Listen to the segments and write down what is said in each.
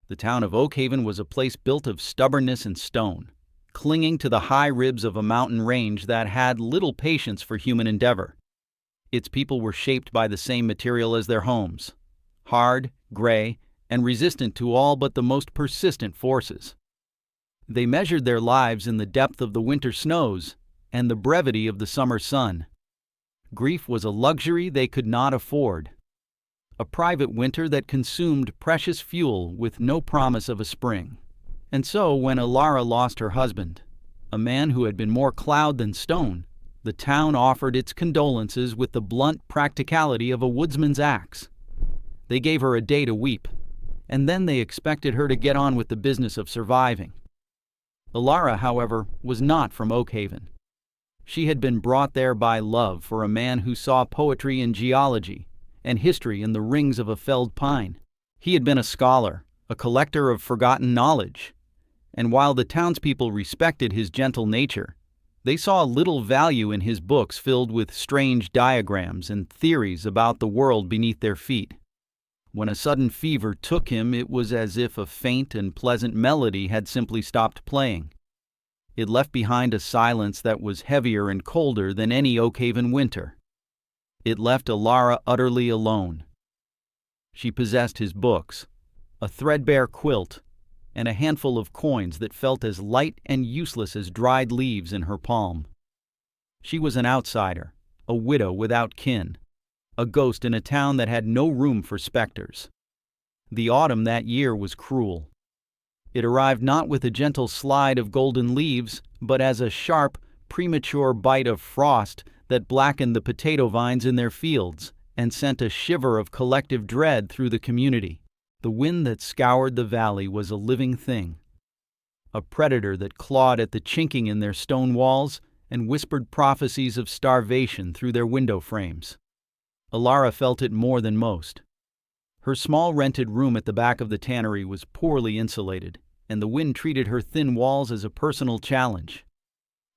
The town of Oakhaven was a place built of stubbornness and stone, clinging to the high ribs of a mountain range that had little patience for human endeavor. Its people were shaped by the same material as their homes: hard, gray, and resistant to all but the most persistent forces. They measured their lives in the depth of the winter snows and the brevity of the summer sun. Grief was a luxury they could not afford, a private winter that consumed precious fuel with no promise of a spring. And so, when Alara lost her husband, a man who had been more cloud than stone, the town offered its condolences with the blunt practicality of a woodsman's axe. They gave her a day to weep, and then they expected her to get on with the business of surviving. Alara, however, was not from Oakhaven. She had been brought there by love for a man who saw poetry in geology and history in the rings of a felled pine. He had been a scholar, a collector of forgotten knowledge, and while the townspeople respected his gentle nature, they saw little value in his books filled with strange diagrams and theories about the world beneath their feet. When a sudden fever took him, it was as if a faint and pleasant melody had simply stopped playing. It left behind a silence that was heavier and colder than any Oakhaven winter. It left Alara utterly alone. She possessed his books, a threadbare quilt, and a handful of coins that felt as light and useless as dried leaves in her palm. She was an outsider, a widow without kin, a ghost in a town that had no room for specters. The autumn that year was cruel. It arrived not with a gentle slide of golden leaves, but as a sharp, premature bite of frost that blackened the potato vines in their fields and sent a shiver of collective dread through the community. The wind that scoured the valley was a living thing, a predator that clawed at the chinking in their stone walls and whispered prophecies of starvation through their window frames. Alara felt it more than most. Her small rented room at the back of the tannery was poorly insulated, and the wind treated her thin walls as a personal challenge.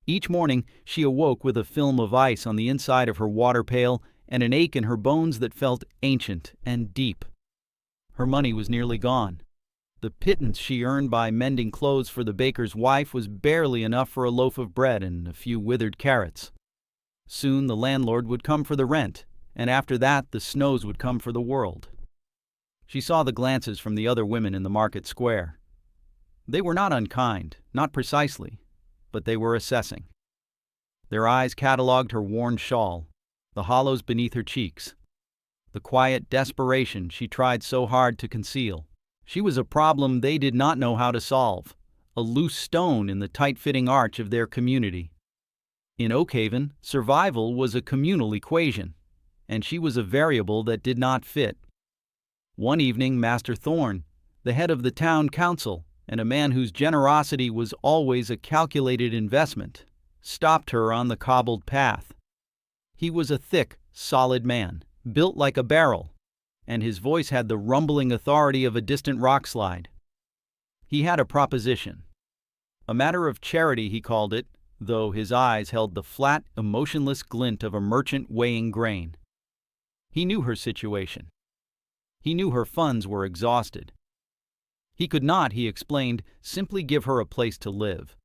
Each morning, she awoke with a film of ice on the inside of her water pail and an ache in her bones that felt ancient and deep. Her money was nearly gone. The pittance she earned by mending clothes for the baker's wife was barely enough for a loaf of bread and a few withered carrots. Soon the landlord would come for the rent, and after that the snows would come for the world. She saw the glances from the other women in the market square. They were not unkind, not precisely, but they were assessing. Their eyes catalogued her worn shawl, the hollows beneath her cheeks, the quiet desperation she tried so hard to conceal. She was a problem they did not know how to solve, a loose stone in the tight-fitting arch of their community. In Oakhaven, survival was a communal equation, and she was a variable that did not fit. One evening, Master Thorne, the head of the town council, and a man whose generosity was always a calculated investment, stopped her on the cobbled path. He was a thick, solid man, built like a barrel, and his voice had the rumbling authority of a distant rockslide. He had a proposition. A matter of charity, he called it, though his eyes held the flat, emotionless glint of a merchant weighing grain. He knew her situation. He knew her funds were exhausted. He could not, he explained, simply give her a place to live.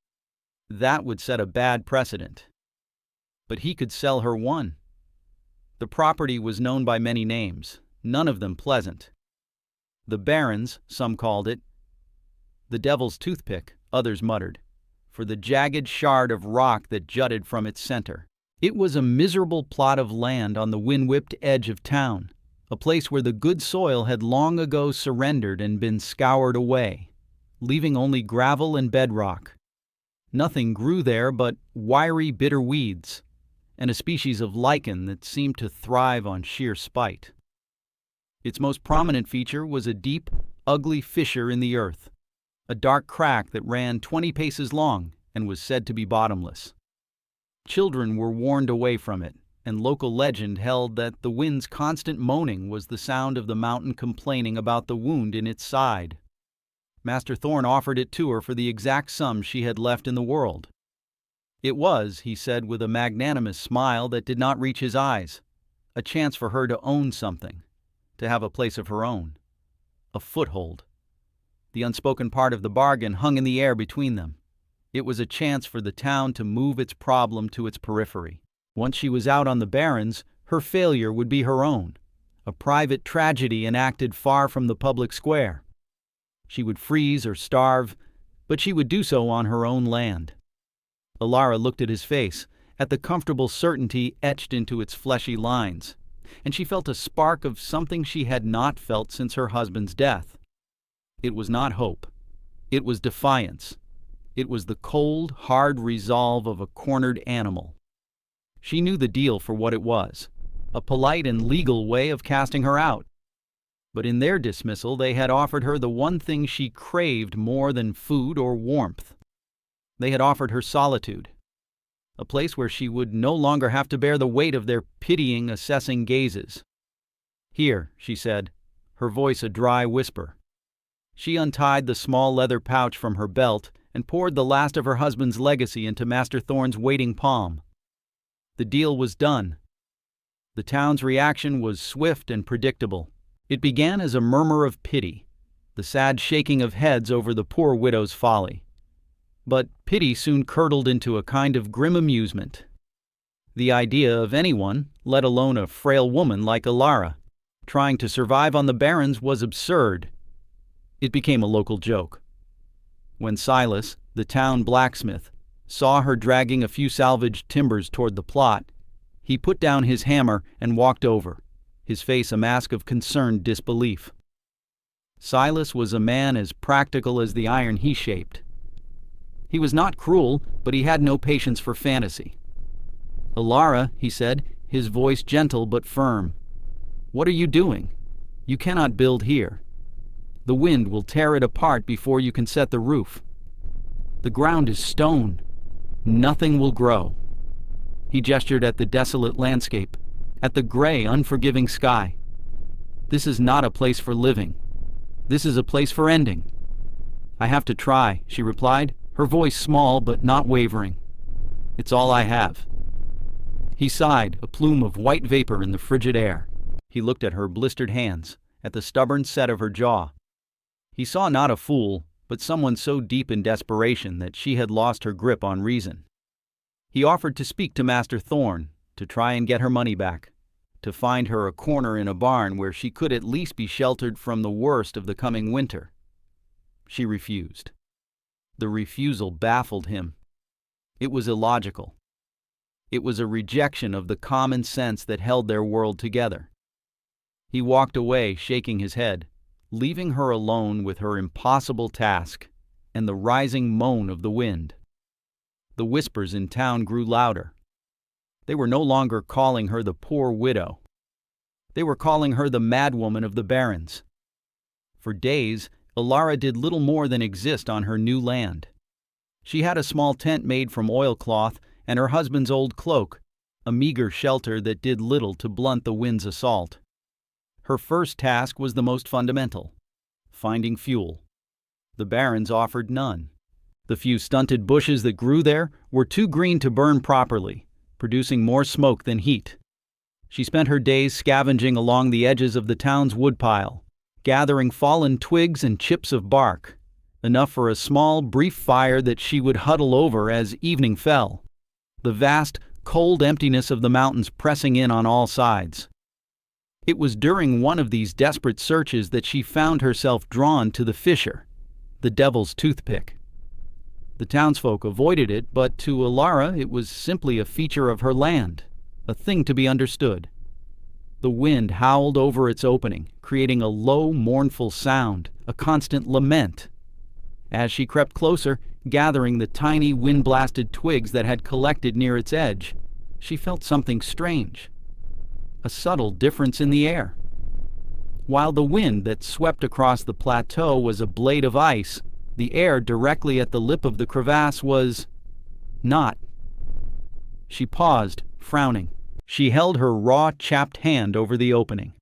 That would set a bad precedent. But he could sell her one. The property was known by many names, none of them pleasant. The Barrens, some called it. The Devil's Toothpick, others muttered, for the jagged shard of rock that jutted from its center. It was a miserable plot of land on the wind-whipped edge of town, a place where the good soil had long ago surrendered and been scoured away, leaving only gravel and bedrock. Nothing grew there but wiry bitter weeds, and a species of lichen that seemed to thrive on sheer spite. Its most prominent feature was a deep, ugly fissure in the earth, a dark crack that ran 20 paces long and was said to be bottomless. Children were warned away from it, and local legend held that the wind's constant moaning was the sound of the mountain complaining about the wound in its side. Master Thorne offered it to her for the exact sum she had left in the world. It was, he said with a magnanimous smile that did not reach his eyes, a chance for her to own something, to have a place of her own, a foothold. The unspoken part of the bargain hung in the air between them. It was a chance for the town to move its problem to its periphery. Once she was out on the barrens, her failure would be her own, a private tragedy enacted far from the public square. She would freeze or starve, but she would do so on her own land. Alara looked at his face, at the comfortable certainty etched into its fleshy lines, and she felt a spark of something she had not felt since her husband's death. It was not hope. It was defiance. It was the cold, hard resolve of a cornered animal. She knew the deal for what it was, a polite and legal way of casting her out. But in their dismissal, they had offered her the one thing she craved more than food or warmth. They had offered her solitude, a place where she would no longer have to bear the weight of their pitying, assessing gazes. "Here," she said, her voice a dry whisper. She untied the small leather pouch from her belt and poured the last of her husband's legacy into Master Thorne's waiting palm. The deal was done. The town's reaction was swift and predictable. It began as a murmur of pity, the sad shaking of heads over the poor widow's folly. But pity soon curdled into a kind of grim amusement. The idea of anyone, let alone a frail woman like Alara, trying to survive on the barrens was absurd. It became a local joke. When Silas, the town blacksmith, saw her dragging a few salvaged timbers toward the plot, he put down his hammer and walked over, his face a mask of concerned disbelief. Silas was a man as practical as the iron he shaped. He was not cruel, but he had no patience for fantasy. "Alara," he said, his voice gentle but firm, "what are you doing? You cannot build here. The wind will tear it apart before you can set the roof. The ground is stone. Nothing will grow." He gestured at the desolate landscape, at the gray, unforgiving sky. "This is not a place for living. This is a place for ending." "I have to try," she replied, her voice small but not wavering. "It's all I have." He sighed, a plume of white vapor in the frigid air. He looked at her blistered hands, at the stubborn set of her jaw. He saw not a fool, but someone so deep in desperation that she had lost her grip on reason. He offered to speak to Master Thorne, to try and get her money back, to find her a corner in a barn where she could at least be sheltered from the worst of the coming winter. She refused. The refusal baffled him. It was illogical. It was a rejection of the common sense that held their world together. He walked away, shaking his head, leaving her alone with her impossible task and the rising moan of the wind. The whispers in town grew louder. They were no longer calling her the poor widow. They were calling her the madwoman of the barrens. For days, Alara did little more than exist on her new land. She had a small tent made from oilcloth and her husband's old cloak, a meager shelter that did little to blunt the wind's assault. Her first task was the most fundamental: finding fuel. The barrens offered none. The few stunted bushes that grew there were too green to burn properly, producing more smoke than heat. She spent her days scavenging along the edges of the town's woodpile, gathering fallen twigs and chips of bark, enough for a small, brief fire that she would huddle over as evening fell, the vast, cold emptiness of the mountains pressing in on all sides. It was during one of these desperate searches that she found herself drawn to the fissure, the devil's toothpick. The townsfolk avoided it, but to Alara it was simply a feature of her land, a thing to be understood. The wind howled over its opening, creating a low, mournful sound, a constant lament. As she crept closer, gathering the tiny wind-blasted twigs that had collected near its edge, she felt something strange, a subtle difference in the air. While the wind that swept across the plateau was a blade of ice, the air directly at the lip of the crevasse was not. She paused, frowning. She held her raw, chapped hand over the opening.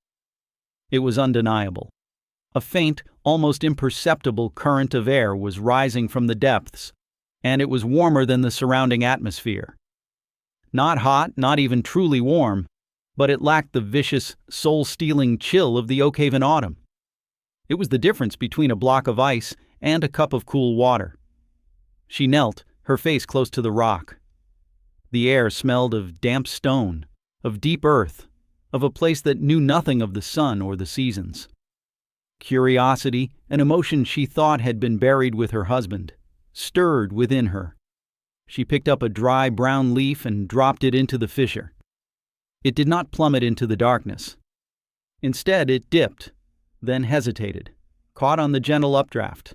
It was undeniable. A faint, almost imperceptible current of air was rising from the depths, and it was warmer than the surrounding atmosphere. Not hot, not even truly warm, but it lacked the vicious, soul-stealing chill of the Oakhaven autumn. It was the difference between a block of ice and a cup of cool water. She knelt, her face close to the rock. The air smelled of damp stone, of deep earth, of a place that knew nothing of the sun or the seasons. Curiosity, an emotion she thought had been buried with her husband, stirred within her. She picked up a dry brown leaf and dropped it into the fissure. It did not plummet into the darkness. Instead, it dipped, then hesitated, caught on the gentle updraft.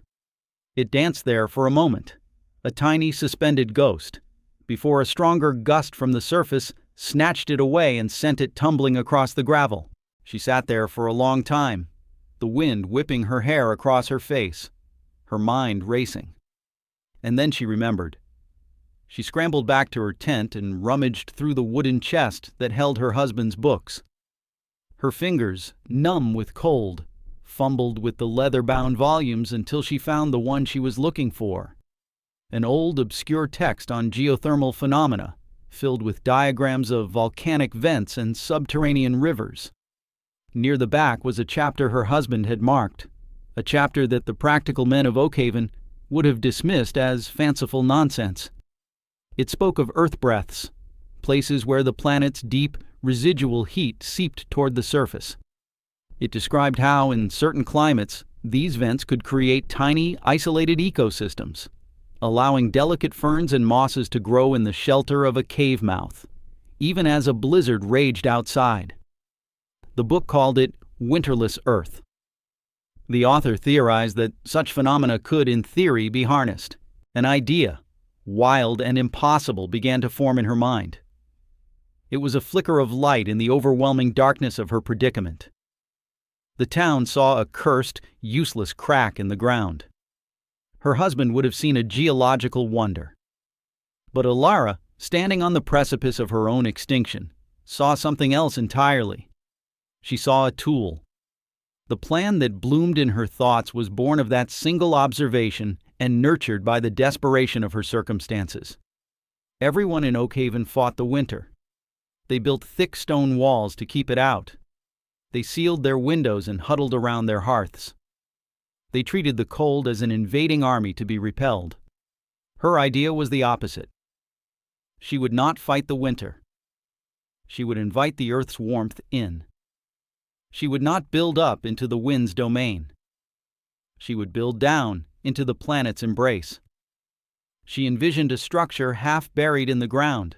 It danced there for a moment, a tiny suspended ghost, before a stronger gust from the surface snatched it away and sent it tumbling across the gravel. She sat there for a long time, the wind whipping her hair across her face, her mind racing. And then she remembered. She scrambled back to her tent and rummaged through the wooden chest that held her husband's books. Her fingers, numb with cold, fumbled with the leather-bound volumes until she found the one she was looking for. An old, obscure text on geothermal phenomena, filled with diagrams of volcanic vents and subterranean rivers. Near the back was a chapter her husband had marked, a chapter that the practical men of Oakhaven would have dismissed as fanciful nonsense. It spoke of earth breaths, places where the planet's deep, residual heat seeped toward the surface. It described how, in certain climates, these vents could create tiny, isolated ecosystems, allowing delicate ferns and mosses to grow in the shelter of a cave mouth, even as a blizzard raged outside. The book called it Winterless Earth. The author theorized that such phenomena could, in theory, be harnessed. An idea, wild and impossible, began to form in her mind. It was a flicker of light in the overwhelming darkness of her predicament. The town saw a cursed, useless crack in the ground. Her husband would have seen a geological wonder. But Alara, standing on the precipice of her own extinction, saw something else entirely. She saw a tool. The plan that bloomed in her thoughts was born of that single observation and nurtured by the desperation of her circumstances. Everyone in Oakhaven fought the winter. They built thick stone walls to keep it out. They sealed their windows and huddled around their hearths. They treated the cold as an invading army to be repelled. Her idea was the opposite. She would not fight the winter. She would invite the earth's warmth in. She would not build up into the wind's domain. She would build down into the planet's embrace. She envisioned a structure half buried in the ground,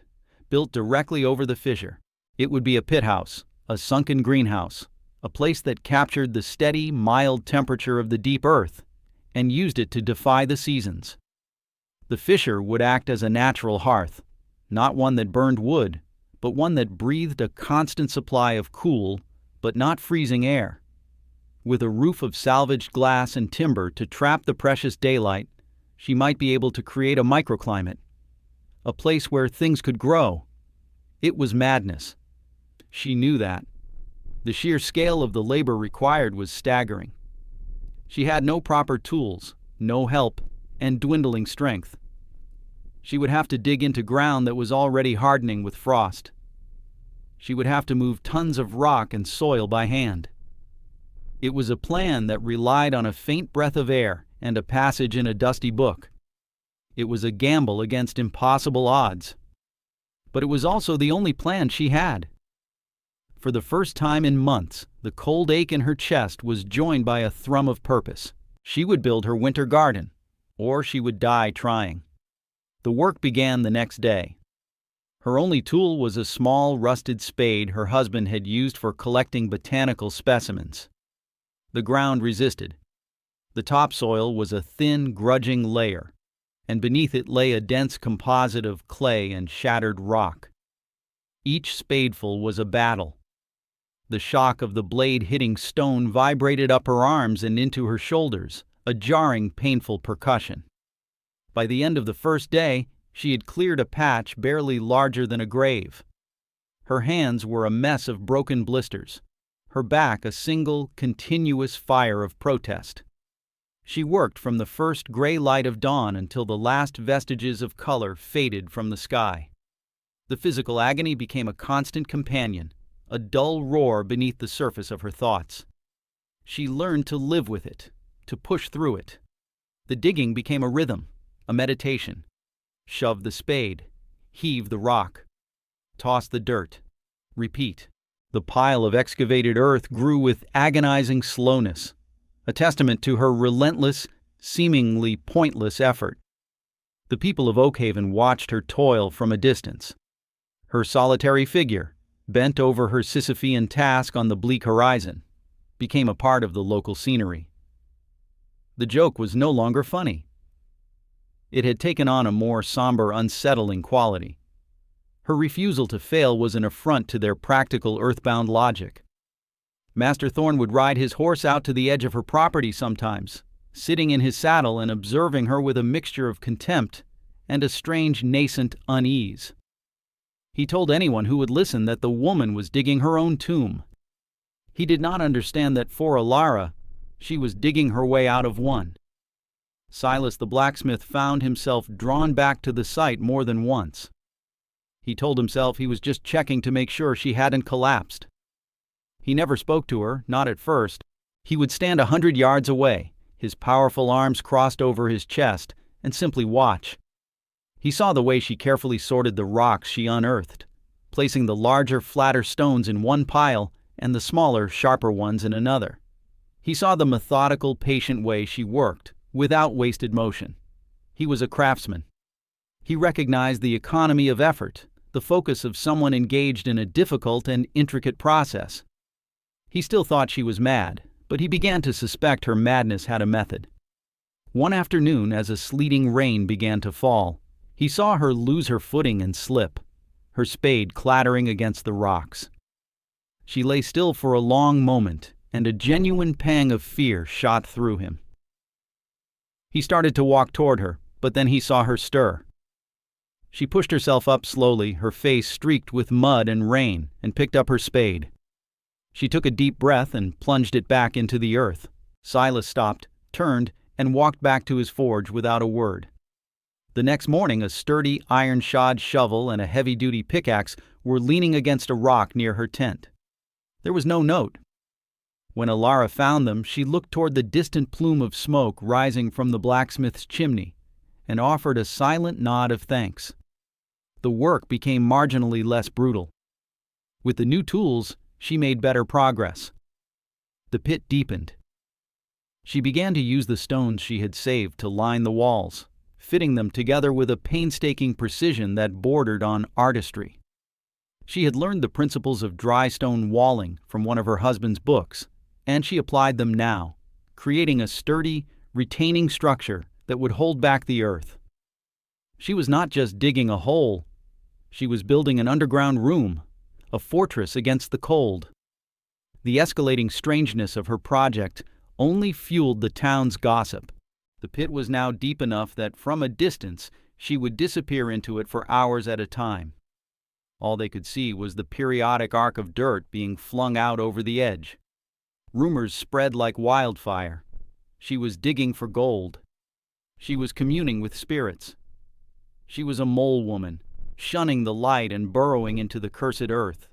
built directly over the fissure. It would be a pit house, a sunken greenhouse, a place that captured the steady, mild temperature of the deep earth and used it to defy the seasons. The fissure would act as a natural hearth, not one that burned wood, but one that breathed a constant supply of cool, but not freezing air. With a roof of salvaged glass and timber to trap the precious daylight, she might be able to create a microclimate, a place where things could grow. It was madness. She knew that. The sheer scale of the labor required was staggering. She had no proper tools, no help, and dwindling strength. She would have to dig into ground that was already hardening with frost. She would have to move tons of rock and soil by hand. It was a plan that relied on a faint breath of air and a passage in a dusty book. It was a gamble against impossible odds. But it was also the only plan she had. For the first time in months, the cold ache in her chest was joined by a thrum of purpose. She would build her winter garden, or she would die trying. The work began the next day. Her only tool was a small, rusted spade her husband had used for collecting botanical specimens. The ground resisted. The topsoil was a thin, grudging layer, and beneath it lay a dense composite of clay and shattered rock. Each spadeful was a battle. The shock of the blade hitting stone vibrated up her arms and into her shoulders, a jarring, painful percussion. By the end of the first day, she had cleared a patch barely larger than a grave. Her hands were a mess of broken blisters, her back a single, continuous fire of protest. She worked from the first gray light of dawn until the last vestiges of color faded from the sky. The physical agony became a constant companion, a dull roar beneath the surface of her thoughts. She learned to live with it, to push through it. The digging became a rhythm, a meditation. Shove the spade, heave the rock, toss the dirt, repeat. The pile of excavated earth grew with agonizing slowness, a testament to her relentless, seemingly pointless effort. The people of Oakhaven watched her toil from a distance. Her solitary figure, bent over her Sisyphean task on the bleak horizon, became a part of the local scenery. The joke was no longer funny. It had taken on a more somber, unsettling quality. Her refusal to fail was an affront to their practical, earthbound logic. Master Thorne would ride his horse out to the edge of her property sometimes, sitting in his saddle and observing her with a mixture of contempt and a strange nascent unease. He told anyone who would listen that the woman was digging her own tomb. He did not understand that for Alara, she was digging her way out of one. Silas the blacksmith found himself drawn back to the site more than once. He told himself he was just checking to make sure she hadn't collapsed. He never spoke to her, not at first. He would stand 100 yards away, his powerful arms crossed over his chest, and simply watch. He saw the way she carefully sorted the rocks she unearthed, placing the larger, flatter stones in one pile and the smaller, sharper ones in another. He saw the methodical, patient way she worked, without wasted motion. He was a craftsman. He recognized the economy of effort, the focus of someone engaged in a difficult and intricate process. He still thought she was mad, but he began to suspect her madness had a method. One afternoon, as a sleeting rain began to fall, he saw her lose her footing and slip, her spade clattering against the rocks. She lay still for a long moment, and a genuine pang of fear shot through him. He started to walk toward her, but then he saw her stir. She pushed herself up slowly, her face streaked with mud and rain, and picked up her spade. She took a deep breath and plunged it back into the earth. Silas stopped, turned, and walked back to his forge without a word. The next morning, a sturdy, iron-shod shovel and a heavy-duty pickaxe were leaning against a rock near her tent. There was no note. When Alara found them, she looked toward the distant plume of smoke rising from the blacksmith's chimney and offered a silent nod of thanks. The work became marginally less brutal. With the new tools, she made better progress. The pit deepened. She began to use the stones she had saved to line the walls, fitting them together with a painstaking precision that bordered on artistry. She had learned the principles of dry stone walling from one of her husband's books, and she applied them now, creating a sturdy, retaining structure that would hold back the earth. She was not just digging a hole. She was building an underground room, a fortress against the cold. The escalating strangeness of her project only fueled the town's gossip. The pit was now deep enough that from a distance she would disappear into it for hours at a time. All they could see was the periodic arc of dirt being flung out over the edge. Rumors spread like wildfire. She was digging for gold. She was communing with spirits. She was a mole woman, shunning the light and burrowing into the cursed earth.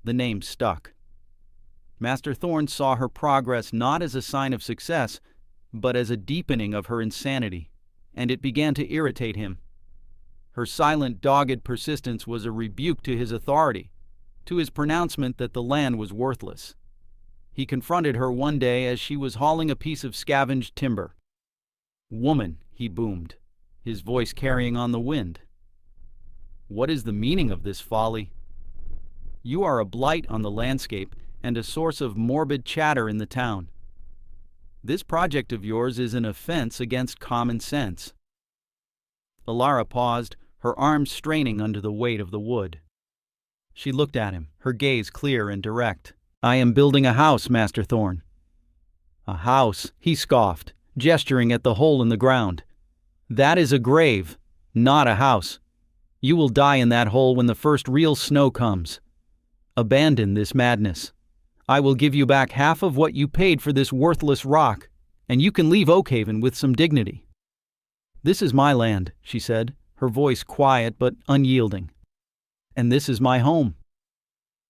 The name stuck. Master Thorne saw her progress not as a sign of success, but as a deepening of her insanity, and it began to irritate him. Her silent, dogged persistence was a rebuke to his authority, to his pronouncement that the land was worthless. He confronted her one day as she was hauling a piece of scavenged timber. "Woman," he boomed, his voice carrying on the wind. "What is the meaning of this folly? You are a blight on the landscape and a source of morbid chatter in the town. This project of yours is an offense against common sense." Alara paused, her arms straining under the weight of the wood. She looked at him, her gaze clear and direct. "I am building a house, Master Thorne." "A house," he scoffed, gesturing at the hole in the ground. "That is a grave, not a house. You will die in that hole when the first real snow comes. Abandon this madness. I will give you back half of what you paid for this worthless rock, and you can leave Oakhaven with some dignity." "This is my land," she said, her voice quiet but unyielding. "And this is my home."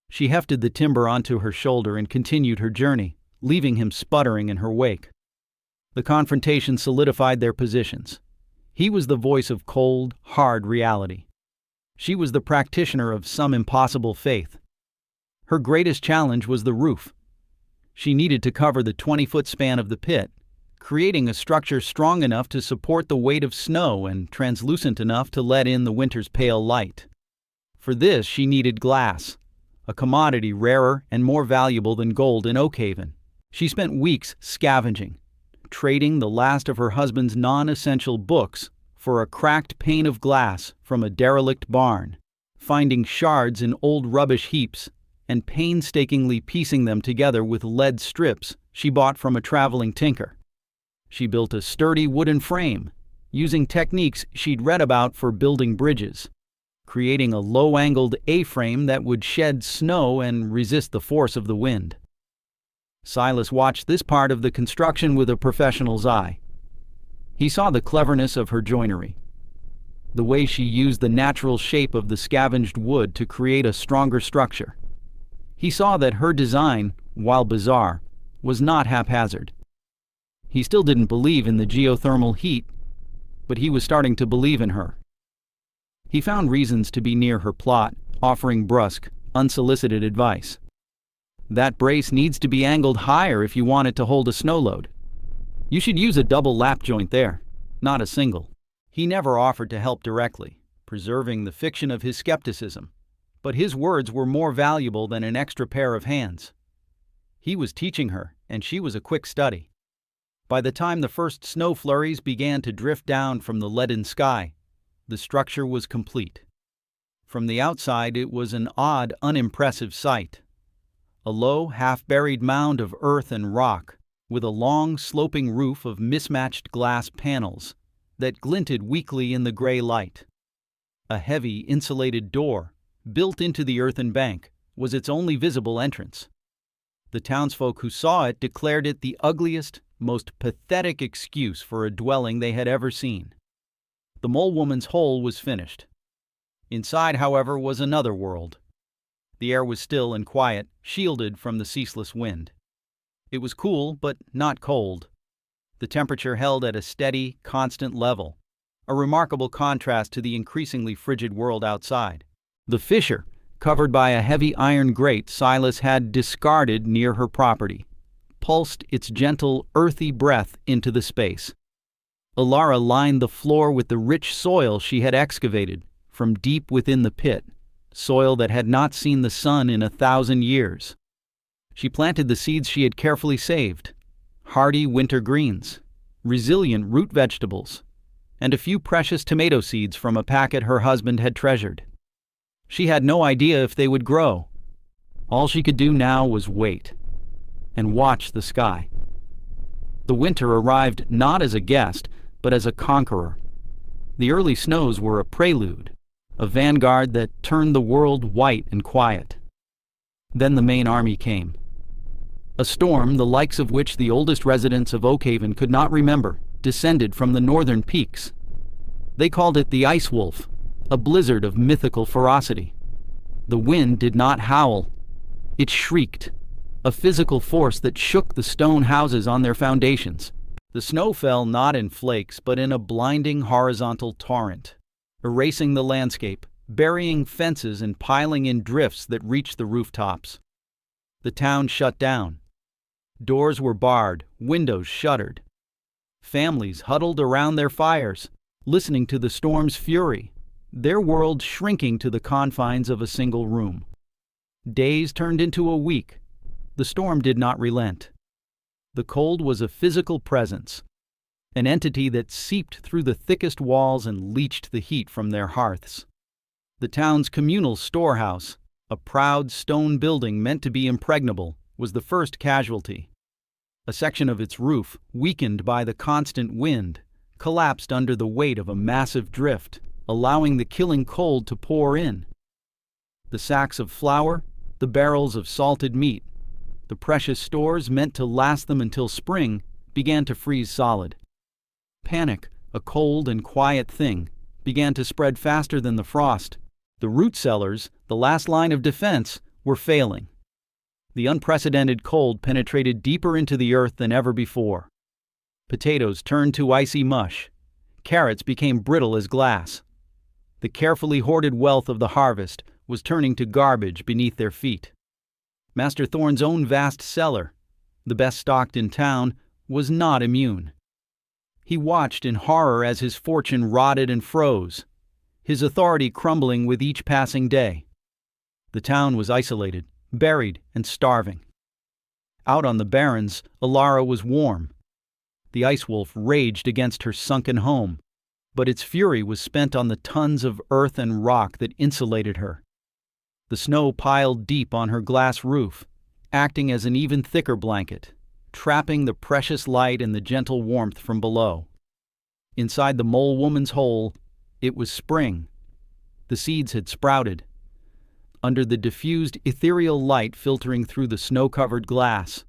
She hefted the timber onto her shoulder and continued her journey, leaving him sputtering in her wake. The confrontation solidified their positions. He was the voice of cold, hard reality. She was the practitioner of some impossible faith. Her greatest challenge was the roof. She needed to cover the 20-foot span of the pit, creating a structure strong enough to support the weight of snow and translucent enough to let in the winter's pale light. For this, she needed glass, a commodity rarer and more valuable than gold in Oakhaven. She spent weeks scavenging, trading the last of her husband's non-essential books for a cracked pane of glass from a derelict barn, finding shards in old rubbish heaps and painstakingly piecing them together with lead strips she bought from a traveling tinker. She built a sturdy wooden frame, using techniques she'd read about for building bridges, creating a low-angled A-frame that would shed snow and resist the force of the wind. Silas watched this part of the construction with a professional's eye. He saw the cleverness of her joinery, the way she used the natural shape of the scavenged wood to create a stronger structure. He saw that her design, while bizarre, was not haphazard. He still didn't believe in the geothermal heat, but he was starting to believe in her. He found reasons to be near her plot, offering brusque, unsolicited advice. That brace needs to be angled higher if you want it to hold a snow load. You should use a double lap joint there, not a single. He never offered to help directly, preserving the fiction of his skepticism, but his words were more valuable than an extra pair of hands. He was teaching her, and she was a quick study. By the time the first snow flurries began to drift down from the leaden sky, the structure was complete. From the outside, it was an odd, unimpressive sight. A low, half-buried mound of earth and rock, with a long, sloping roof of mismatched glass panels that glinted weakly in the gray light. A heavy, insulated door, built into the earthen bank, was its only visible entrance. The townsfolk who saw it declared it the ugliest, most pathetic excuse for a dwelling they had ever seen. The mole woman's hole was finished. Inside, however, was another world. The air was still and quiet, shielded from the ceaseless wind. It was cool, but not cold. The temperature held at a steady, constant level, a remarkable contrast to the increasingly frigid world outside. The fissure, covered by a heavy iron grate Silas had discarded near her property, pulsed its gentle, earthy breath into the space. Alara lined the floor with the rich soil she had excavated from deep within the pit, soil that had not seen the sun in 1,000 years. She planted the seeds she had carefully saved, hardy winter greens, resilient root vegetables, and a few precious tomato seeds from a packet her husband had treasured. She had no idea if they would grow. All she could do now was wait and watch the sky. The winter arrived not as a guest, but as a conqueror. The early snows were a prelude, a vanguard that turned the world white and quiet. Then the main army came. A storm, the likes of which the oldest residents of Oakhaven could not remember, descended from the northern peaks. They called it the Ice Wolf, a blizzard of mythical ferocity. The wind did not howl. It shrieked, a physical force that shook the stone houses on their foundations. The snow fell not in flakes, but in a blinding horizontal torrent, erasing the landscape, burying fences and piling in drifts that reached the rooftops. The town shut down. Doors were barred, windows shuttered. Families huddled around their fires, listening to the storm's fury, their world shrinking to the confines of a single room. Days turned into a week. The storm did not relent. The cold was a physical presence, an entity that seeped through the thickest walls and leached the heat from their hearths. The town's communal storehouse, a proud stone building meant to be impregnable, was the first casualty. A section of its roof, weakened by the constant wind, collapsed under the weight of a massive drift, allowing the killing cold to pour in. The sacks of flour, the barrels of salted meat, the precious stores meant to last them until spring, began to freeze solid. Panic, a cold and quiet thing, began to spread faster than the frost. The root cellars, the last line of defense, were failing. The unprecedented cold penetrated deeper into the earth than ever before. Potatoes turned to icy mush. Carrots became brittle as glass. The carefully hoarded wealth of the harvest was turning to garbage beneath their feet. Master Thorne's own vast cellar, the best stocked in town, was not immune. He watched in horror as his fortune rotted and froze, his authority crumbling with each passing day. The town was isolated, buried, and starving. Out on the barrens, Alara was warm. The ice wolf raged against her sunken home, but its fury was spent on the tons of earth and rock that insulated her. The snow piled deep on her glass roof, acting as an even thicker blanket, trapping the precious light and the gentle warmth from below. Inside the mole woman's hole, it was spring. The seeds had sprouted. Under the diffused ethereal light filtering through the snow-covered glass,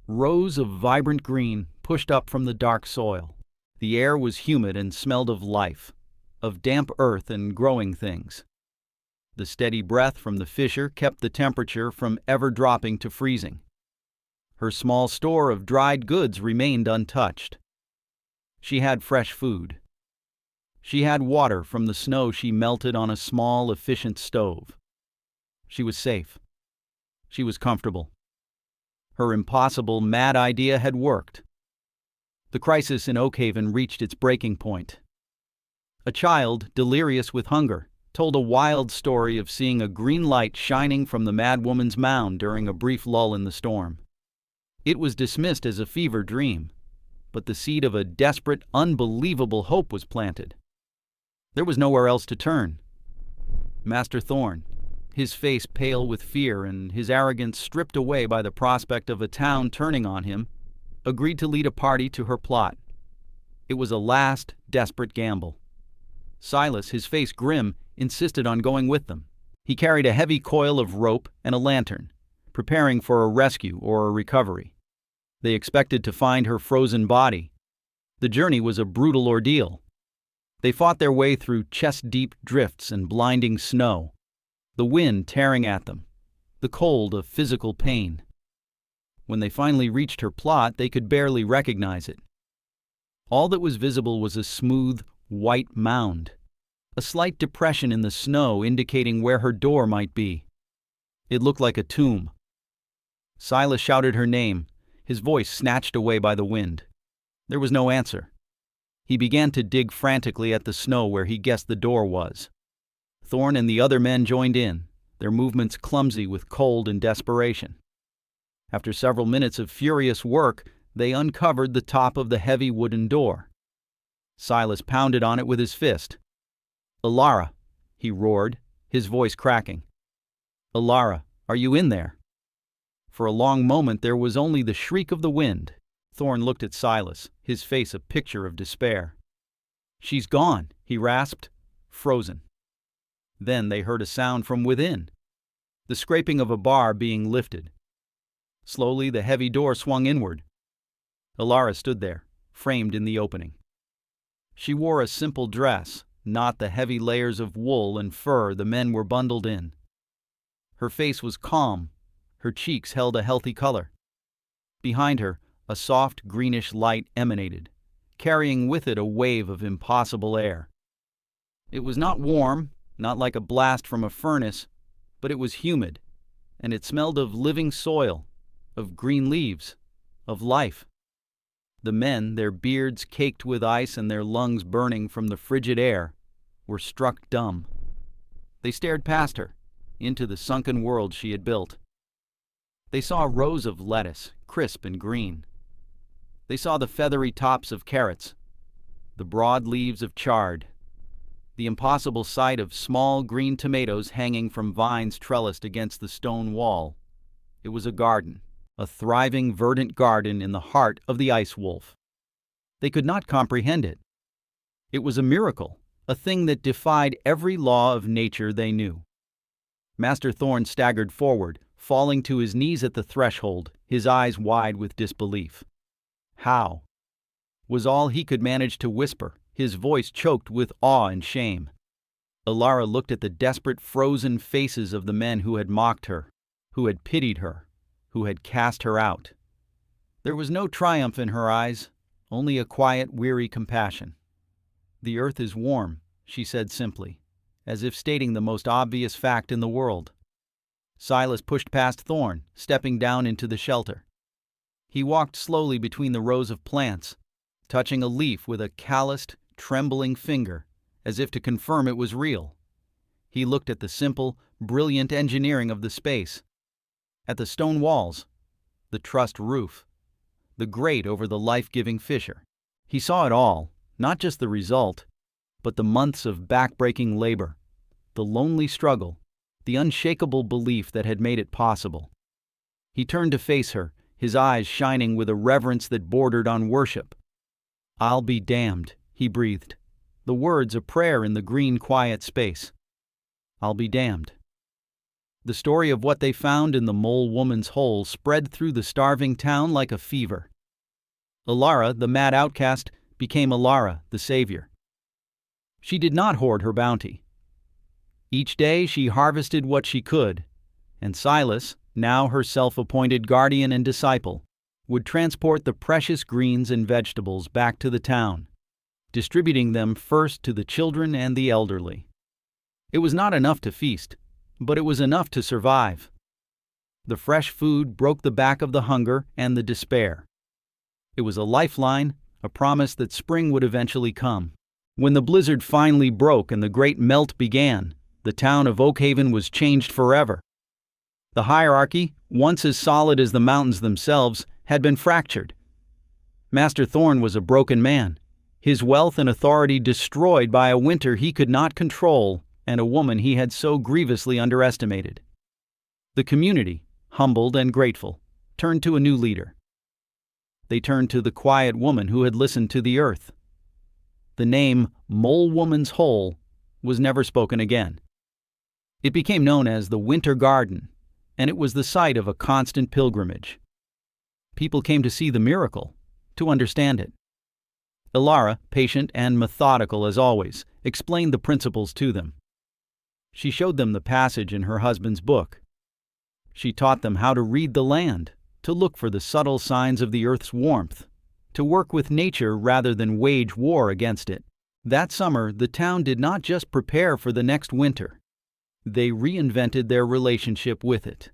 rows of vibrant green pushed up from the dark soil. The air was humid and smelled of life, of damp earth and growing things. The steady breath from the fissure kept the temperature from ever dropping to freezing. Her small store of dried goods remained untouched. She had fresh food. She had water from the snow she melted on a small, efficient stove. She was safe. She was comfortable. Her impossible, mad idea had worked. The crisis in Oakhaven reached its breaking point. A child, delirious with hunger, told a wild story of seeing a green light shining from the madwoman's mound during a brief lull in the storm. It was dismissed as a fever dream, but the seed of a desperate, unbelievable hope was planted. There was nowhere else to turn. Master Thorne, his face pale with fear and his arrogance stripped away by the prospect of a town turning on him, agreed to lead a party to her plot. It was a last, desperate gamble. Silas, his face grim, insisted on going with them. He carried a heavy coil of rope and a lantern, preparing for a rescue or a recovery. They expected to find her frozen body. The journey was a brutal ordeal. They fought their way through chest-deep drifts and blinding snow, the wind tearing at them, the cold of physical pain. When they finally reached her plot, they could barely recognize it. All that was visible was a smooth, white mound, a slight depression in the snow indicating where her door might be. It looked like a tomb. Silas shouted her name, his voice snatched away by the wind. There was no answer. He began to dig frantically at the snow where he guessed the door was. Thorne and the other men joined in, their movements clumsy with cold and desperation. After several minutes of furious work, they uncovered the top of the heavy wooden door. Silas pounded on it with his fist. "Alara," he roared, his voice cracking. "Alara, are you in there?" For a long moment there was only the shriek of the wind. Thorne looked at Silas, his face a picture of despair. "She's gone," he rasped, frozen. Then they heard a sound from within, the scraping of a bar being lifted. Slowly the heavy door swung inward. Alara stood there, framed in the opening. She wore a simple dress, not the heavy layers of wool and fur the men were bundled in. Her face was calm, her cheeks held a healthy color. Behind her, a soft greenish light emanated, carrying with it a wave of impossible air. It was not warm, not like a blast from a furnace, but it was humid, and it smelled of living soil, of green leaves, of life. The men, their beards caked with ice and their lungs burning from the frigid air, were struck dumb. They stared past her, into the sunken world she had built. They saw rows of lettuce, crisp and green. They saw the feathery tops of carrots, the broad leaves of chard, the impossible sight of small green tomatoes hanging from vines trellised against the stone wall. It was a garden, a thriving, verdant garden in the heart of the ice wolf. They could not comprehend it. It was a miracle, a thing that defied every law of nature they knew. Master Thorne staggered forward, falling to his knees at the threshold, his eyes wide with disbelief. "How?" was all he could manage to whisper, his voice choked with awe and shame. Alara looked at the desperate, frozen faces of the men who had mocked her, who had pitied her, who had cast her out. There was no triumph in her eyes, only a quiet, weary compassion. "The earth is warm," she said simply, as if stating the most obvious fact in the world. Silas pushed past Thorn, stepping down into the shelter. He walked slowly between the rows of plants, touching a leaf with a calloused, trembling finger, as if to confirm it was real. He looked at the simple, brilliant engineering of the space, at the stone walls, the trussed roof, the grate over the life-giving fissure. He saw it all, not just the result, but the months of back-breaking labor, the lonely struggle, the unshakable belief that had made it possible. He turned to face her, his eyes shining with a reverence that bordered on worship. "I'll be damned," he breathed, the words a prayer in the green, quiet space. "I'll be damned." The story of what they found in the mole woman's hole spread through the starving town like a fever. Ilara, the mad outcast, became Ilara, the savior. She did not hoard her bounty. Each day she harvested what she could, and Silas, now her self-appointed guardian and disciple, would transport the precious greens and vegetables back to the town, distributing them first to the children and the elderly. It was not enough to feast, but it was enough to survive. The fresh food broke the back of the hunger and the despair. It was a lifeline, a promise that spring would eventually come. When the blizzard finally broke and the great melt began, the town of Oakhaven was changed forever. The hierarchy, once as solid as the mountains themselves, had been fractured. Master Thorn was a broken man, his wealth and authority destroyed by a winter he could not control and a woman he had so grievously underestimated. The community, humbled and grateful, turned to a new leader. They turned to the quiet woman who had listened to the earth. The name Mole Woman's Hole was never spoken again. It became known as the Winter Garden, and it was the site of a constant pilgrimage. People came to see the miracle, to understand it. Ilara, patient and methodical as always, explained the principles to them. She showed them the passage in her husband's book. She taught them how to read the land, to look for the subtle signs of the earth's warmth, to work with nature rather than wage war against it. That summer, the town did not just prepare for the next winter. They reinvented their relationship with it.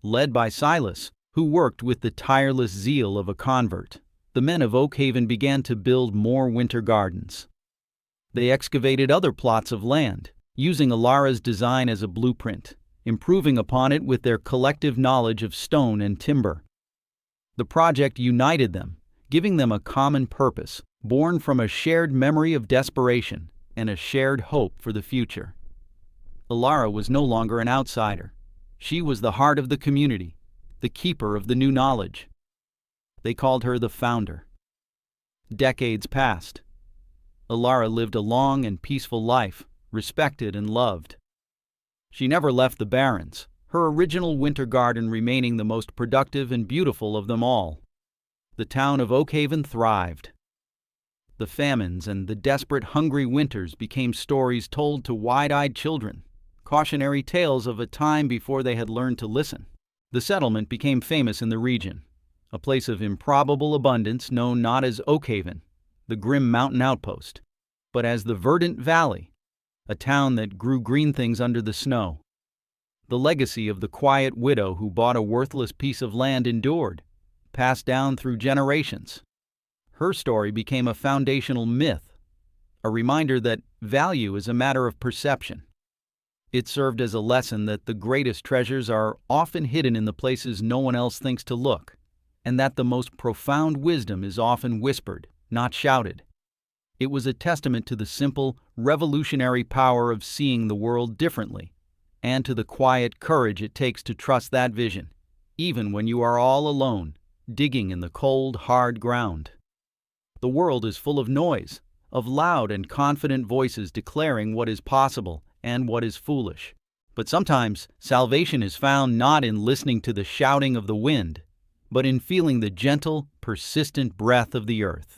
Led by Silas, who worked with the tireless zeal of a convert, the men of Oakhaven began to build more winter gardens. They excavated other plots of land, using Ilara's design as a blueprint, improving upon it with their collective knowledge of stone and timber. The project united them, giving them a common purpose, born from a shared memory of desperation and a shared hope for the future. Ilara was no longer an outsider. She was the heart of the community, the keeper of the new knowledge. They called her the founder. Decades passed. Ilara lived a long and peaceful life, respected and loved. She never left the barrens, her original winter garden remaining the most productive and beautiful of them all. The town of Oakhaven thrived. The famines and the desperate, hungry winters became stories told to wide-eyed children, cautionary tales of a time before they had learned to listen. The settlement became famous in the region, a place of improbable abundance known not as Oakhaven, the grim mountain outpost, but as the Verdant Valley, a town that grew green things under the snow. The legacy of the quiet widow who bought a worthless piece of land endured, passed down through generations. Her story became a foundational myth, a reminder that value is a matter of perception. It served as a lesson that the greatest treasures are often hidden in the places no one else thinks to look, and that the most profound wisdom is often whispered, not shouted. It was a testament to the simple, revolutionary power of seeing the world differently, and to the quiet courage it takes to trust that vision, even when you are all alone, digging in the cold, hard ground. The world is full of noise, of loud and confident voices declaring what is possible and what is foolish. But sometimes salvation is found not in listening to the shouting of the wind, but in feeling the gentle, persistent breath of the earth.